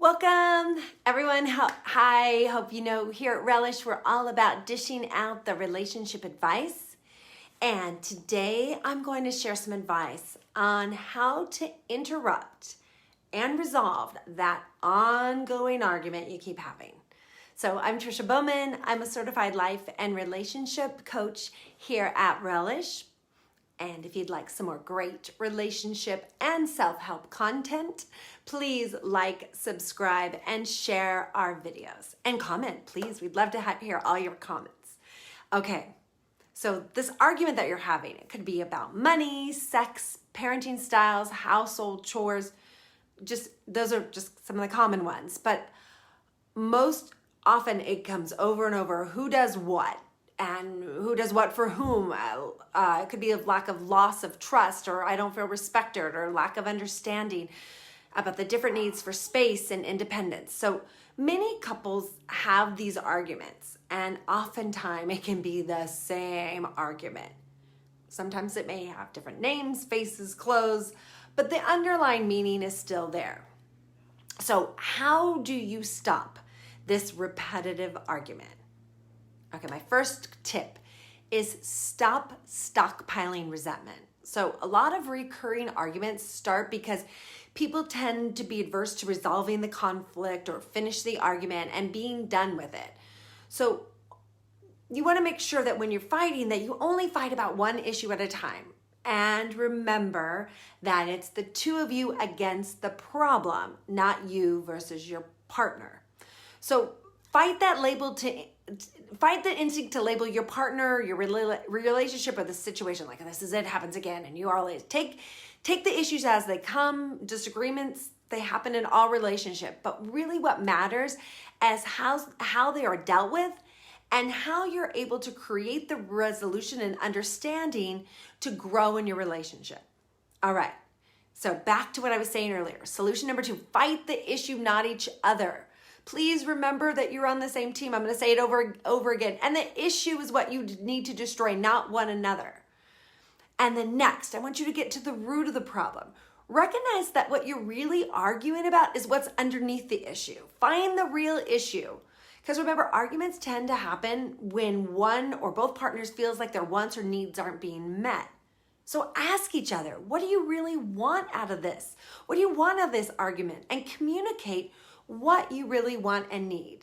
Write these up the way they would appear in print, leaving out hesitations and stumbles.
Welcome, everyone. Hi, hope you know here at Relish, we're all about dishing out the relationship advice. And today I'm going to share some advice on how to interrupt and resolve that ongoing argument you keep having. So I'm Trisha Bowman. I'm a certified life and relationship coach here at Relish. And if you'd like some more great relationship and self-help content, please like, subscribe, and share our videos. And comment, please. We'd love to hear all your comments. Okay, so this argument that you're having, it could be about money, sex, parenting styles, household chores. Those are just some of the common ones. But most often it comes over and over, who does what? And who does what for whom. It could be a lack of loss of trust, or I don't feel respected, or lack of understanding about the different needs for space and independence. So many couples have these arguments, and oftentimes it can be the same argument. Sometimes it may have different names, faces, clothes, but the underlying meaning is still there. So how do you stop this repetitive argument? Okay, my first tip is stop stockpiling resentment. So a lot of recurring arguments start because people tend to be adverse to resolving the conflict or finish the argument and being done with it. So you want to make sure that when you're fighting that you only fight about one issue at a time. And remember that it's the two of you against the problem, not you versus your partner. So fight the instinct to label your partner, your relationship, or the situation like this is it, happens again, and you are always take the issues as they come. Disagreements, they happen in all relationships, but really what matters is how they are dealt with and how you're able to create the resolution and understanding to grow in your relationship. All right, so back to what I was saying earlier. Solution number 2, fight the issue, not each other. Please remember that you're on the same team. I'm going to say it over again. And the issue is what you need to destroy, not one another. And then next, I want you to get to the root of the problem. Recognize that what you're really arguing about is what's underneath the issue. Find the real issue. Because remember, arguments tend to happen when one or both partners feels like their wants or needs aren't being met. So ask each other, what do you really want out of this? What do you want out of this argument? And communicate what you really want and need,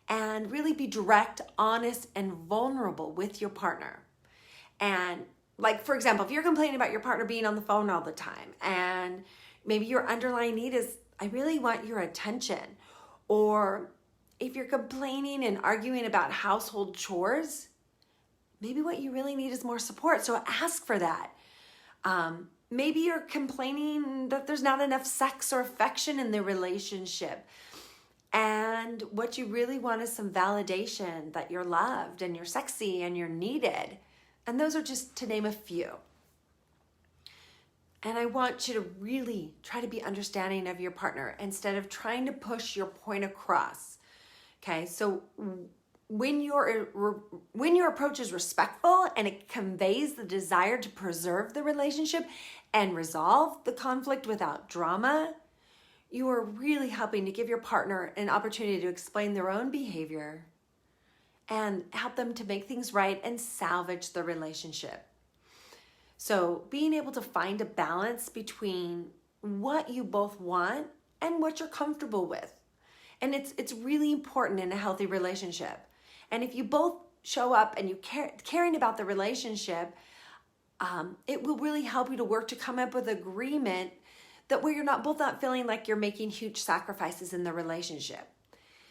and really be direct, honest, and vulnerable with your partner. And like, for example, if you're complaining about your partner being on the phone all the time, and maybe your underlying need is, I really want your attention. Or if you're complaining and arguing about household chores, maybe what you really need is more support. So ask for that. Maybe you're complaining that there's not enough sex or affection in the relationship. And what you really want is some validation that you're loved and you're sexy and you're needed. And those are just to name a few. And I want you to really try to be understanding of your partner instead of trying to push your point across. Okay, so when your approach is respectful and it conveys the desire to preserve the relationship and resolve the conflict without drama, you are really helping to give your partner an opportunity to explain their own behavior and help them to make things right and salvage the relationship. So being able to find a balance between what you both want and what you're comfortable with. And it's really important in a healthy relationship. And if you both show up and you caring about the relationship, it will really help you to work to come up with agreement that where you're both not feeling like you're making huge sacrifices in the relationship.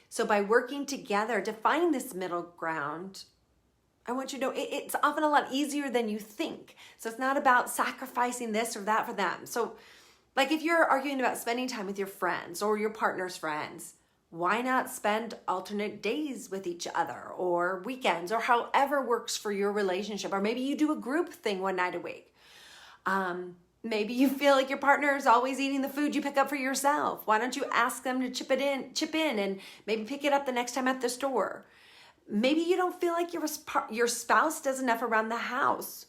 So by working together to find this middle ground, I want you to know it's often a lot easier than you think. So it's not about sacrificing this or that for them. So like if you're arguing about spending time with your friends or your partner's friends, why not spend alternate days with each other or weekends or however works for your relationship? Or maybe you do a group thing one night a week. Maybe you feel like your partner is always eating the food you pick up for yourself. Why don't you ask them to chip in and maybe pick it up the next time at the store? Maybe you don't feel like your spouse does enough around the house.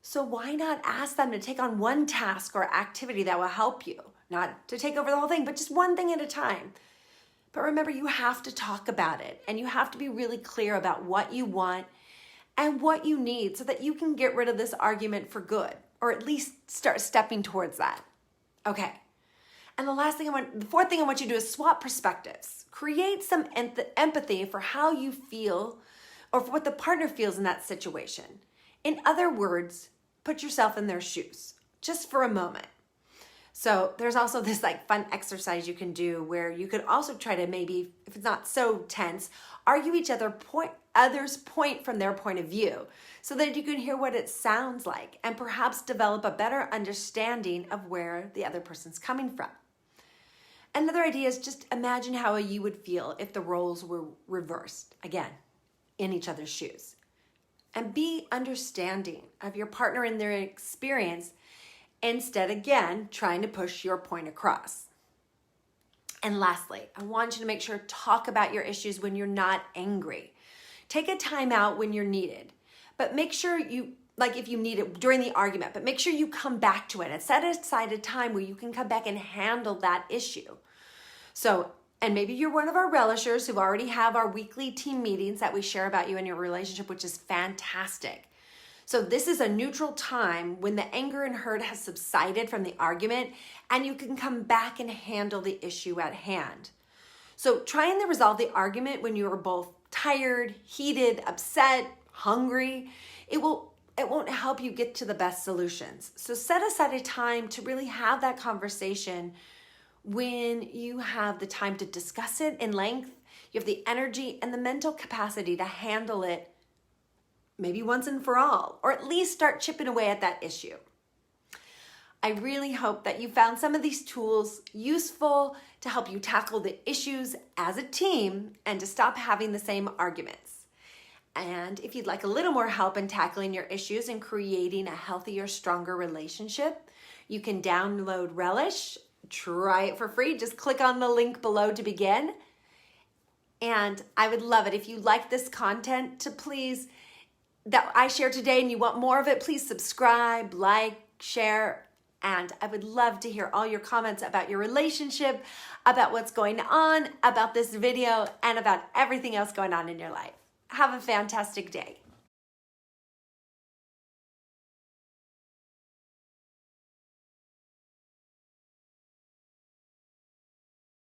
So why not ask them to take on one task or activity that will help you? Not to take over the whole thing, but just one thing at a time. But remember, you have to talk about it, and you have to be really clear about what you want and what you need so that you can get rid of this argument for good, or at least start stepping towards that. Okay. And the fourth thing I want you to do is swap perspectives. Create some empathy for how you feel or for what the partner feels in that situation. In other words, put yourself in their shoes just for a moment. So there's also this fun exercise you can do where you could also try to, maybe, if it's not so tense, argue others' point from their point of view so that you can hear what it sounds like and perhaps develop a better understanding of where the other person's coming from. Another idea is just imagine how you would feel if the roles were reversed, again, in each other's shoes. And be understanding of your partner and their experience instead, again, trying to push your point across. And lastly, I want you to make sure to talk about your issues when you're not angry. Take a time out when you're needed, but make sure if you need it during the argument, but make sure you come back to it and set aside a time where you can come back and handle that issue. So, and maybe you're one of our relishers who already have our weekly team meetings that we share about you and your relationship, which is fantastic. So this is a neutral time when the anger and hurt has subsided from the argument and you can come back and handle the issue at hand. So trying to resolve the argument when you are both tired, heated, upset, hungry, it won't help you get to the best solutions. So set aside a time to really have that conversation when you have the time to discuss it in length, you have the energy and the mental capacity to handle it maybe once and for all, or at least start chipping away at that issue. I really hope that you found some of these tools useful to help you tackle the issues as a team and to stop having the same arguments. And if you'd like a little more help in tackling your issues and creating a healthier, stronger relationship, you can download Relish. Try it for free. Just click on the link below to begin. And I would love it if you like this content that I share today and you want more of it, please subscribe, like, share, and I would love to hear all your comments about your relationship, about what's going on, about this video, and about everything else going on in your life. Have a fantastic day.